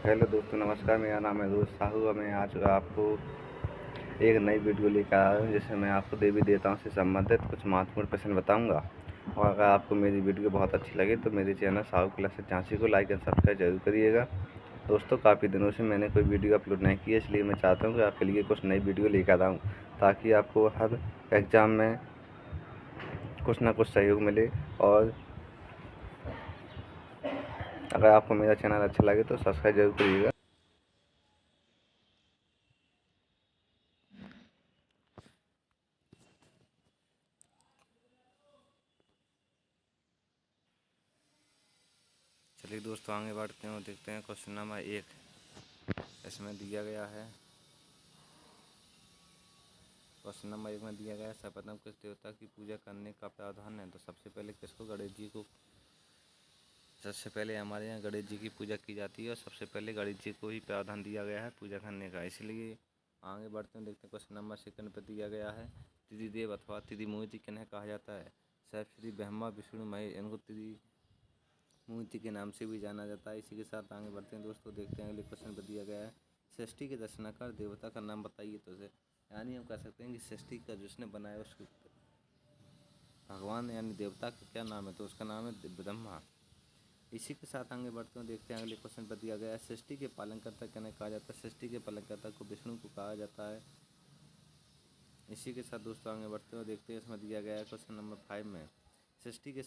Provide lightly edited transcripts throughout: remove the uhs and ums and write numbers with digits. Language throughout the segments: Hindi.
हेलो दोस्तों, नमस्कार। मेरा नाम है दोस्त साहू और मैं आज आपको एक नई वीडियो लेकर आया हूँ जिसमें मैं आपको देवी देवताओं से संबंधित कुछ महत्वपूर्ण प्रश्न बताऊंगा। और अगर आपको मेरी वीडियो बहुत अच्छी लगे तो मेरे चैनल साहू क्लासेस झांसी को लाइक एंड सब्सक्राइब जरूर करिएगा। दोस्तों, काफ़ी दिनों से मैंने कोई वीडियो अपलोड नहीं की, इसलिए मैं चाहता हूँ कि आपके लिए कुछ नई वीडियो लेकर आऊँ ताकि आपको हर एग्ज़ाम में कुछ ना कुछ सहयोग मिले। और अगर आपको मेरा चैनल अच्छा लगे तो सब्सक्राइब जरूर करिएगा। चलिए दोस्तों, आगे बढ़ते हैं और देखते हैं क्वेश्चन नंबर 1 इसमें दिया गया है। क्वेश्चन नंबर 1 में दिया गया है, सर्वप्रथम किस देवता की पूजा करने का प्रावधान है। तो सबसे पहले किसको, गणेश जी को। सबसे पहले हमारे यहाँ गणेश जी की पूजा की जाती है और सबसे पहले गणेश जी को ही प्रावधान दिया गया है पूजा करने का। इसलिए आगे बढ़ते हैं, देखते हैं क्वेश्चन नंबर 2 पर दिया गया है, तिथि देव अथवा तिथि मूर्ति किन्हें कहा जाता है। सरस्वती, ब्रह्मा, विष्णु, महेश, इनको तिथि मूर्ति के नाम से भी जाना जाता है। इसी के साथ आगे बढ़ते हैं दोस्तों, देखते हैं अगले क्वेश्चन पर दिया गया है, सृष्टि के रचनाकार देवता का नाम बताइए। तो यानी हम कह सकते हैं कि सृष्टि का जिसने बनाया उसको भगवान यानी देवता का क्या नाम है, तो उसका नाम है ब्रह्मा। इसी के साथ आगे बढ़ते हैं, देखते हैं अगले क्वेश्चन पर दिया गया है, सृष्टि के पालनकर्ता किन्हें कहा जाता है। सृष्टि के पालनकर्ता को विष्णु को कहा जाता है। इसी के साथ दोस्तों आगे बढ़ते हैं, देखते हैं इसमें दिया गया है क्वेश्चन नंबर 5 में, सृष्टि के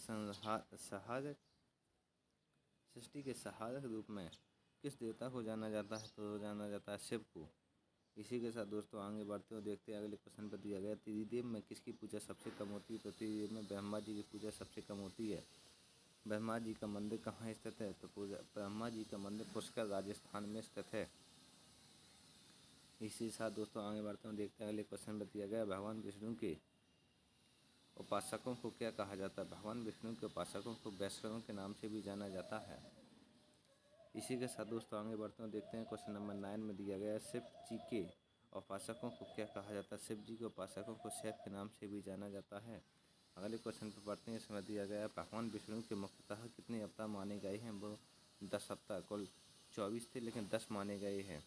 सृष्टि के सहारक रूप में किस देवता को जाना जाता है। तो जाना जाता है शिव को। इसी के साथ दोस्तों आगे बढ़ते हुए देखते हैं अगले क्वेश्चन पर दिया गया, त्रिदेव में किसकी पूजा सबसे कम होती है। तो त्रिदेव में ब्रह्मा जी की पूजा सबसे कम होती है। ब्रह्मा जी का मंदिर कहाँ स्थित है। तो पूजा ब्रह्मा जी का मंदिर पुष्कर राजस्थान में स्थित है। इसी के साथ दोस्तों आगे बढ़ते हुए देखते हैं अगले क्वेश्चन पर दिया गया, भगवान विष्णु के उपासकों को क्या कहा जाता है। भगवान विष्णु के उपासकों को वैष्णवों के नाम से भी जाना जाता है। इसी के साथ दोस्तों आगे बढ़ते हैं, देखते हैं क्वेश्चन नंबर 9 में दिया गया है, शिव जी के उपासकों को क्या कहा जाता है। शिव जी के उपासकों को शिव के नाम से भी जाना जाता है। अगले क्वेश्चन पर पढ़ते हैं, इसमें दिया गया है, भगवान विष्णु के मुख्यतः कितने अवतार माने गए हैं। वो 10 अवतार, कुल 24 थे लेकिन 10 माने गए हैं।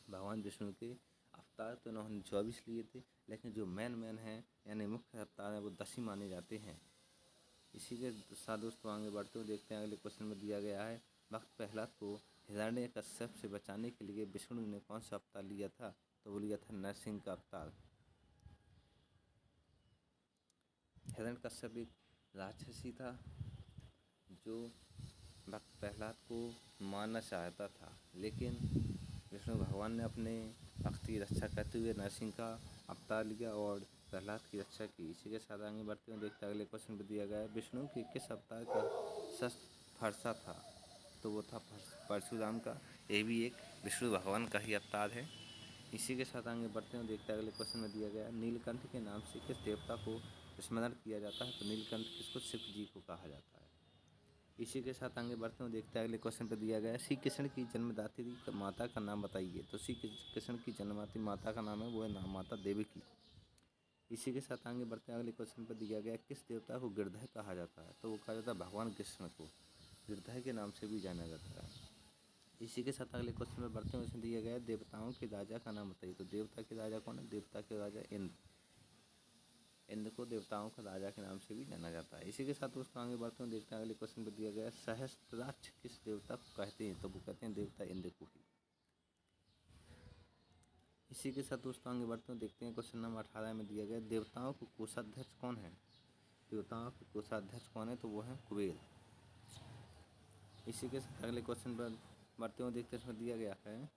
भगवान विष्णु के अवतार तो उन्होंने 24 लिए थे, लेकिन जो मेन हैं यानी मुख्य अवतार हैं वो 10 ही माने जाते हैं। इसी के साथ दोस्तों आगे बढ़ते हुए देखते हैं अगले क्वेश्चन में दिया गया है, भक्त प्रहलाद को हिरण्यकश्यप से बचाने के लिए विष्णु ने कौन सा अवतार लिया था। तो वो लिया था नरसिंह का अवतार। हिरण्यकश्यप एक राक्षसी था जो भक्त प्रहलाद को मारना चाहता था, लेकिन विष्णु भगवान ने अपने भक्त की रक्षा करते हुए नरसिंह का अवतार लिया और प्रहलाद की रक्षा की। इसी के साथ आगे बढ़ते हुए देखते हैं अगले क्वेश्चन पर दिया गया है, विष्णु के किस अवतार का शस्त्र फरसा था। तो वो था परशुराम का। ये भी एक विष्णु भगवान का ही अवतार है। इसी के साथ आगे बढ़ते हैं, देखते हैं अगले क्वेश्चन में दिया गया, नीलकंठ के नाम से किस देवता को स्मरण किया जाता है। तो नीलकंठ किसको, शिव जी को कहा जाता है। इसी के साथ आगे बढ़ते हैं, देखते हैं अगले क्वेश्चन पर दिया गया है, श्री कृष्ण की जन्मदात्री माता का नाम बताइए। तो श्री कृष्ण की जन्मदात्री माता का नाम है वो है माता देवकी। इसी के साथ आगे बढ़ते हैं, अगले क्वेश्चन पर दिया गया, किस देवता को गिरधर कहा जाता है। तो वो कहा जाता है भगवान कृष्ण को गिरधर के नाम से भी जाना जाता है। इसी के साथ अगले क्वेश्चन में बढ़ते हैं, उसमें दिया गया देवताओं के राजा का नाम बताइए। तो देवता के राजा कौन है। देवता के राजा इंद्र। इंद्र को देवताओं का राजा के नाम से भी जाना जाता है। इसी के साथ दोस्तों आगे बढ़ते हैं, देखते हैं अगले क्वेश्चन पर दिया गया, सहस्त्राक्ष किस देवता को कहते हैं। तो वो कहते हैं देवता इंद्र को ही। इसी के साथ दोस्तों आगे बढ़ते हैं, देखते हैं क्वेश्चन नंबर 18 में दिया गया, देवताओं को कोषाध्यक्ष कौन है। देवताओं के कोषाध्यक्ष कौन है। तो वो है कुबेर। इसी के साथ अगले क्वेश्चन पर बढ़ते हुए देखते हैं, इसमें दिया गया है,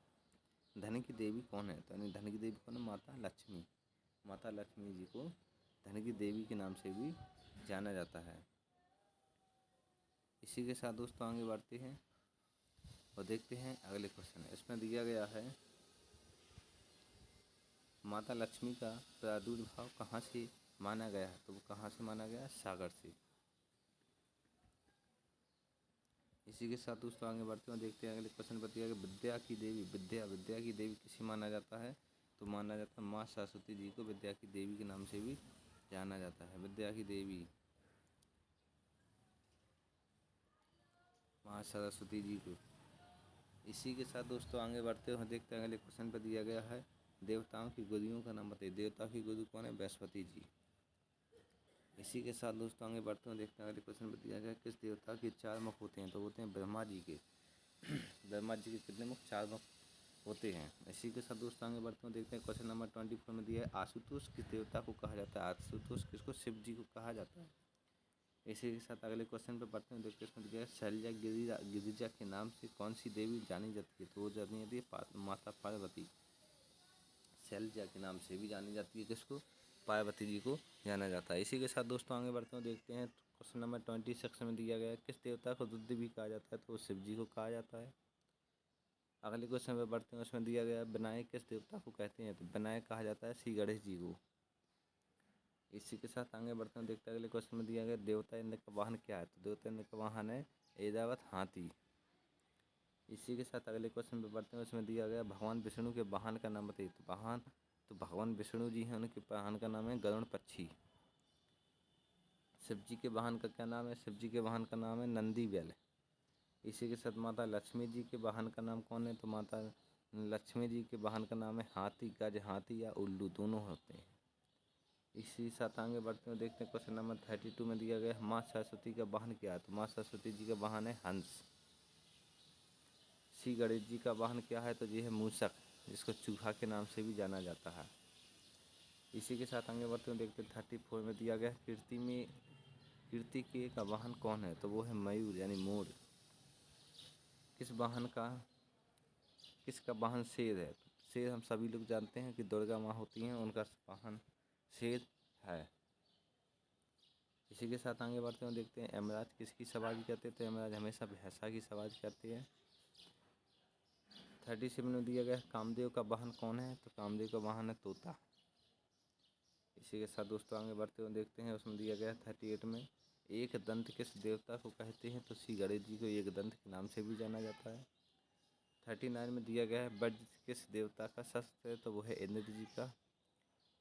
धन की देवी कौन है। तो यानी धन की देवी कौन है, माता लक्ष्मी। माता लक्ष्मी जी को धन की देवी के नाम से भी जाना जाता है। इसी के साथ दोस्तों आगे बढ़ते हैं और देखते हैं अगले क्वेश्चन। इसमें दिया गया है, माता लक्ष्मी का प्रादुर्भाव कहाँ से माना गया है। तो वो कहाँ से माना गया, सागर से। इसी के साथ दोस्तों आगे बढ़ते हैं, देखते हैं अगले क्वेश्चन पर दिया गया, विद्या की देवी, विद्या की देवी किसे माना जाता है। तो माना जाता है माँ सरस्वती जी को विद्या की देवी के नाम से भी जाना जाता है। विद्या की देवी माँ सरस्वती जी को। इसी के साथ दोस्तों आगे बढ़ते हुए देखते हैं अगले क्वेश्चन पर दिया गया है देवताओं की गुरुओं का नाम बताइए। देवताओं की गुरु कौन है? बृहस्पति जी। इसी के साथ दोस्तों आगे बढ़ते हुए देखते हैं अगले क्वेश्चन पर दिया गया किस देवता के 4 मुख होते हैं? तो होते हैं ब्रह्मा जी के। ब्रह्मा जी के कितने मुख? 4 मुख होते हैं। इसी के साथ दोस्तों आगे बढ़ते हुए देखते हैं क्वेश्चन नंबर 24 में दिया है आशुतोष किस देवता को कहा जाता है? आशुतोष किसको? शिव जी को कहा जाता है। इसी के साथ अगले क्वेश्चन पर बढ़ते हैं देखते हैं इसमें दिया है शैलजा गिरिजा के नाम से कौन सी देवी जानी जाती है? तो वो जानी जाती है माता पार्वती। शैलजा के नाम से भी जानी जाती है किसको? पार्वती जी को जाना जाता है। इसी के साथ दोस्तों आगे बढ़ते हुए देखते हैं क्वेश्चन नंबर 26 में दिया गया है किस देवता को रुद्र भी कहा जाता है? तो वो शिव जी को कहा जाता है। अगले क्वेश्चन पर बढ़ते हैं उसमें दिया गया है विनायक किस देवता को कहते हैं? तो विनायक कहा जाता है श्री गणेश जी को। इसी के साथ आगे बढ़ते हैं देखते हैं अगले क्वेश्चन में दिया गया देवता इंद्र का वाहन क्या है? तो देवता इंद्र का वाहन है ऐरावत हाथी। इसी के साथ अगले क्वेश्चन पे बढ़ते हैं उसमें दिया गया भगवान विष्णु के वाहन का नाम बताइए। तो भगवान विष्णु जी हैं उनके वाहन का नाम है गरुड़ पक्षी। शिव जी के वाहन का क्या नाम है? शिव जी के वाहन का नाम है नंदी बैल। इसी के साथ माता लक्ष्मी जी के वाहन का नाम कौन है? तो माता लक्ष्मी जी के वाहन का नाम है हाथी। गज हाथी या उल्लू दोनों होते हैं। इसी साथ आगे बढ़ते हुए देखते हैं क्वेश्चन नंबर 32 में दिया गया माँ सरस्वती का वाहन क्या है? तो माँ सरस्वती जी का वाहन है हंस। श्री गणेश जी का वाहन क्या है? तो ये है मूषक जिसको चूहा के नाम से भी जाना जाता है। इसी के साथ आगे बढ़ते हुए देखते हैं 34 में दिया गया कीर्ति के का वाहन कौन है? तो वो है मयूर यानी मोर। किसका वाहन शेर है? शेर हम सभी लोग जानते हैं कि दुर्गा माँ होती हैं, उनका वाहन शेर है। इसी के साथ आगे बढ़ते हुए देखते हैं यमराज किसकी सवारी करते हैं? तो यमराज हमेशा भैंसा की सवारी करते हैं। 37 में दिया गया कामदेव का वाहन कौन है? तो कामदेव का वाहन है तोता। इसी के साथ दोस्तों आगे बढ़ते हुए देखते हैं उसमें दिया गया 38 में एक दंत किस देवता को कहते हैं? तो श्री गणेश जी को एक दंत के नाम से भी जाना जाता है। 39 में दिया गया है वज्र किस देवता का शस्त्र है? तो वो है इंद्र जी का।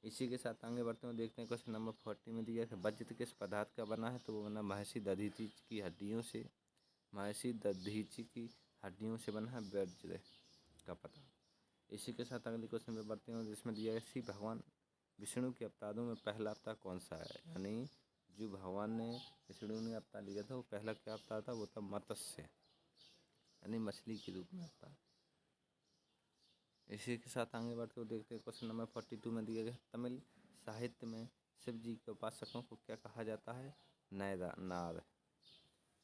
इसी के साथ आगे बढ़ते हुए देखते हैं क्वेश्चन नंबर 40 में दिया है वज्र किस पदार्थ का बना है? तो वो बना महर्षि दधीचि की हड्डियों से। महर्षि दधीचि की हड्डियों से बना है वज्र का पदार्थ। इसी के साथ अगले क्वेश्चन में बढ़ते हैं जिसमें दिया है श्री भगवान विष्णु के अवतारों में पहला अवतार कौन सा है? यानी जो भगवान ने विष्णु ने अवतार लिया था वो पहला क्या अवतार था? वो था मत्स्य यानी मछली के रूप में अवतार। इसी के साथ आगे बढ़ते हुए देखते हैं क्वेश्चन नंबर 42 में दिया गया तमिल साहित्य में शिव जी के उपासकों को क्या कहा जाता है? नार।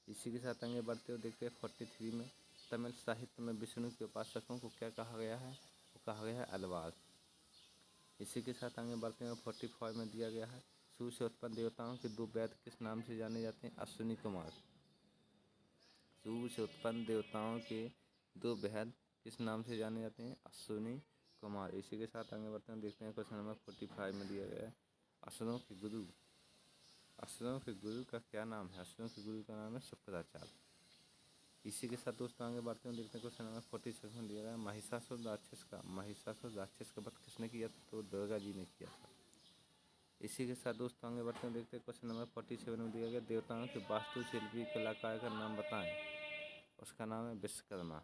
इसी के साथ आगे बढ़ते हुए देखते हैं 43 में तमिल साहित्य में विष्णु के उपासकों को क्या कहा गया है? वो कहा गया है अलवार। इसी के साथ आगे बढ़ते हैं 45 में दिया गया है सूर्य से उत्पन्न देवताओं के 2 वैद्य किस नाम से जाने जाते हैं? अश्विनी कुमार। सूर्य से उत्पन्न देवताओं के 2 वैद्य किस नाम से जाने जाते हैं? अश्विनी कुमार। इसी के साथ आगे बढ़ते हैं देखते हैं क्वेश्चन नंबर 45 में दिया गया है असुरों के गुरु का क्या नाम है? असुरों के गुरु का नाम है शुक्राचार्य। इसी के साथ दोस्तों आगे बढ़ते हैं देखते हैं क्वेश्चन नंबर 46 में दिया गया महिषासुर राक्षस का वध किसने किया? तो दुर्गा जी ने किया था। इसी के साथ दोस्तों आगे बढ़ते हैं देखते हैं क्वेश्चन नंबर 47 में दिया गया देवताओं के वास्तुशिल्पी कलाकार का नाम बताएं। उसका नाम है विश्वकर्मा।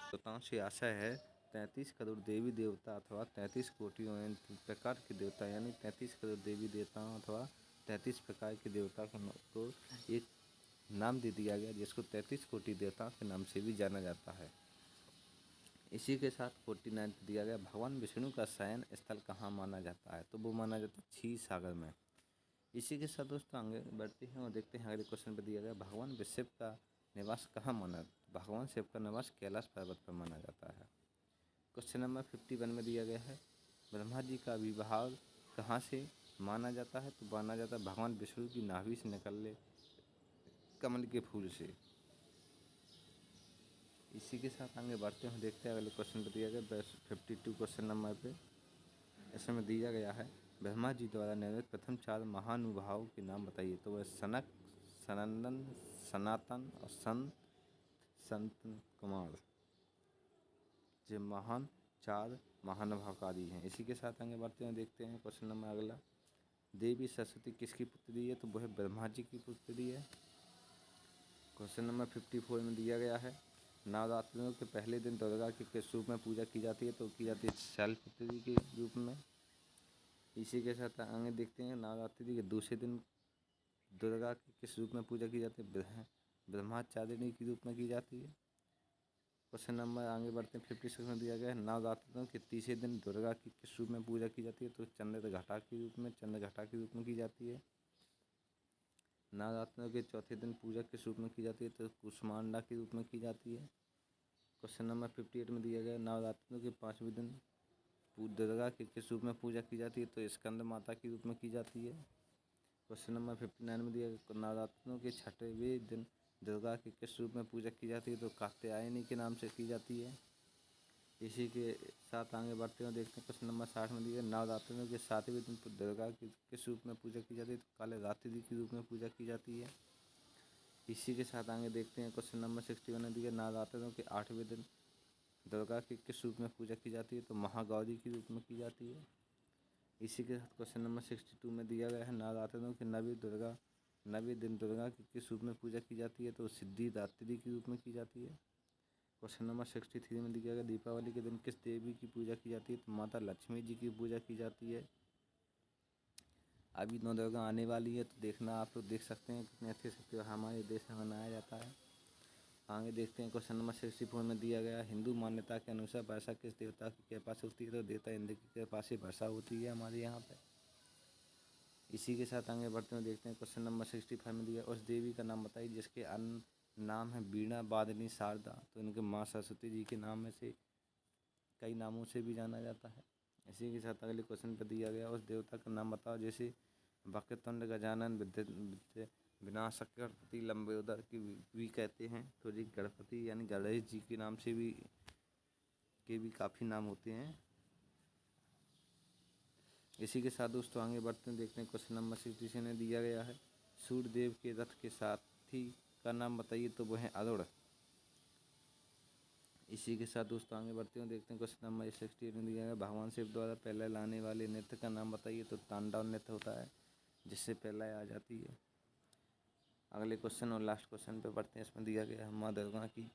देवताओं से आशा है 33 करोड़ देवी देवता अथवा 33 कोटि प्रकार के देवता यानी 33 करोड़ देवी देवताओं अथवा 33 प्रकार के देवता को एक नाम दे दिया गया जिसको 33 कोटि देवताओं के नाम से भी जाना जाता है। इसी के साथ 49 पे दिया गया भगवान विष्णु का शयन स्थल कहाँ माना जाता है? तो वो माना जाता है क्षीर सागर में। इसी के साथ दोस्तों आगे बढ़ते हैं और देखते हैं अगले क्वेश्चन पर दिया गया भगवान शिव का निवास कहाँ माना? भगवान शिव का निवास कैलाश पर्वत पर माना जाता है। क्वेश्चन नंबर 51 में दिया गया है ब्रह्मा जी का विवाह कहाँ से माना जाता है? तो माना जाता है भगवान विष्णु की नाभि से निकले कमल के फूल से। इसी के साथ आगे बढ़ते हैं देखते हैं अगले क्वेश्चन पर दिया गया 52 क्वेश्चन नंबर पे इसमें दिया गया है ब्रह्मा जी द्वारा निर्मित प्रथम 4 महानुभावों के नाम बताइए। तो वह सनक, सनंदन, सनातन और संत कुमार जो महान 4 महानुभावकारी हैं। इसी के साथ आगे बढ़ते हैं देखते हैं क्वेश्चन नंबर अगला देवी सरस्वती किसकी पुत्री है? तो वह ब्रह्मा जी की पुत्री है। क्वेश्चन नंबर 54 में दिया गया है नवरात्रों के पहले दिन दुर्गा की किस रूप में पूजा की जाती है, तो की जाती है शैलपुत्री के रूप में। इसी के साथ आगे देखते हैं नवरात्रि के दूसरे दिन दुर्गा की किस रूप में पूजा की जाती है, ब्रह्मचारिणी के रूप में की जाती है। क्वेश्चन नंबर आगे बढ़ते हैं 56 में दिया गया है नवरात्रों के तीसरे दिन दुर्गा की किस रूप में पूजा की जाती है, तो चंद्रघटा के रूप में, चंद्रघटा के रूप में की जाती है। नवरात्रों के चौथे दिन पूजा किस रूप में की जाती है, तो कुष्मांडा के रूप में की जाती है। क्वेश्चन नंबर 58 में दिया गया नवरात्रों के पाँचवें दिन दुर्गा की किस रूप में पूजा की जाती है, तो स्कंद माता के रूप में की जाती है। क्वेश्चन नंबर 59 में दिया गया नवरात्रों के छठवें दिन दुर्गा की किस रूप में पूजा की जाती है, तो कात्यायनी के नाम से की जाती है। इसी के साथ आगे बढ़ते हुए देखते हैं क्वेश्चन नंबर 60 में दिया नवरात्रों के सातवें दिन दुर्गा की किस रूप में पूजा की जाती है, तो काले रात्रि के रूप में पूजा की जाती है। इसी के साथ आगे देखते हैं क्वेश्चन नंबर 61 में दिया नवरात्रों के आठवें दिन दुर्गा की किस रूप में पूजा की जाती है, तो महागौरी के रूप में की जाती है। इसी के साथ क्वेश्चन नंबर 62 में दिया गया है नवरात्रों के नवे दिन दुर्गा की किस रूप में पूजा की जाती है, तो सिद्धिदात्री के रूप में की जाती है। क्वेश्चन नंबर 63 में दिया गया दीपावली के दिन किस देवी की पूजा की जाती है, तो माता लक्ष्मी जी की पूजा की जाती है। अभी नवदुर्गा आने वाली है, तो देखना आप लोग देख सकते हैं कितने अच्छे से त्योहार हमारे देश में मनाया जाता है। आगे देखते हैं क्वेश्चन नंबर 64 में दिया गया हिंदू मान्यता के अनुसार वर्षा किस देवता की कृपा से होती है, तो देवता इंद्र की कृपा से वर्षा होती है हमारे यहाँ पे। इसी के साथ आगे बढ़ते हुए देखते हैं क्वेश्चन नंबर 65 में दिया उस देवी का नाम बताइए जिसके अन्य नाम है वीणा, वादिनी, शारदा। तो इनके माँ सरस्वती जी के नाम में से कई नामों से भी जाना जाता है। इसी के साथ अगले क्वेश्चन पर दिया गया उस देवता का नाम बताओ जैसे वक्रतुंड, गजानन, विद्या विनाशक, गणपति, लंबोदर की भी कहते हैं। तो जी गणपति यानी गणेश जी के नाम से भी काफ़ी नाम होते हैं। इसी के साथ दोस्तों आगे बढ़ते हैं देखते हैं क्वेश्चन नंबर 66 में दिया गया है सूर्यदेव के रथ के सारथी का नाम बताइए, तो वो है अरुण। इसी के साथ दोस्तों आगे बढ़ते हैं देखते हैं क्वेश्चन नंबर 68 में दिया गया भगवान शिव द्वारा पहले लाने वाले नृत्य का नाम बताइए, तो तांडव नृत्य होता है जिससे पहले आ जाती है। अगले क्वेश्चन और लास्ट क्वेश्चन पे बढ़ते हैं। इसमें दिया गया है माँ दुर्गा की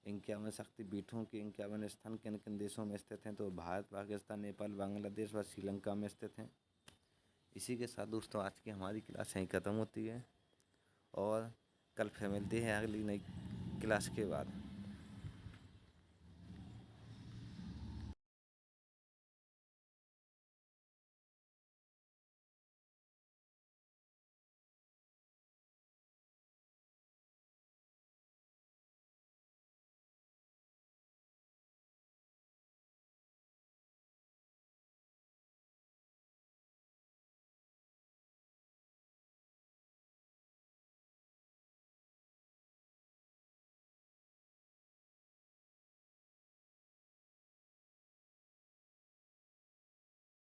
51 शक्तिपीठों के 51 स्थान किन किन देशों में स्थित हैं, तो भारत, पाकिस्तान, नेपाल, बांग्लादेश व श्रीलंका में स्थित हैं। इसी के साथ दोस्तों आज की हमारी क्लास यहीं ख़त्म होती है और कल फिर मिलते हैं अगली नई क्लास के बाद।